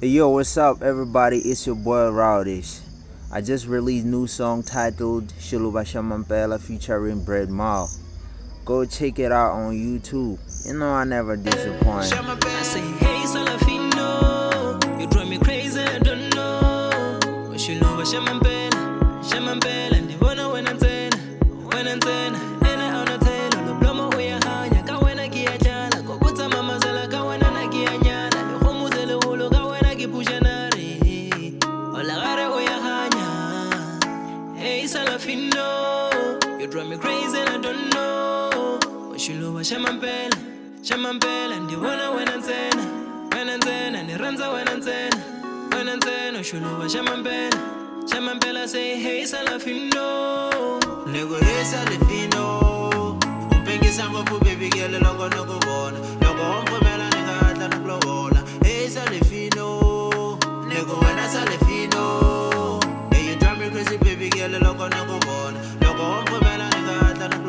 Hey, yo, what's up, everybody? It's your boy Rowdish. I just released new song titled Shuluba Shamampela featuring Bread Mal. Go check it out on YouTube. You know I never disappoint. I say, hey, Salafino, you drive me crazy, I don't know. What you know, Shamampela, and you wanna when I'm ten, and I on a tail, no blomo, we are high, Kawana Giajana, go put some Mamazala, Kawana Gianyana, the Homuzelo, Kawana Gipujanari, Olagare, we are high. Hey, Salafino, you drive me crazy, I don't know. What you know, Shamampela, and you wanna when I'm ten, and it runs out when I'm ten, Shuluba Shamampela say, hey, Salafino. Nego hey Salafino, umpenge sango fu baby girl longo nogo bona, longo hombo mela nega ata no blowola. Hey Salafino, nego wena Salafino, hey you drive me crazy baby girl longo nogo bona, longo hombo mela nega ata no blowola.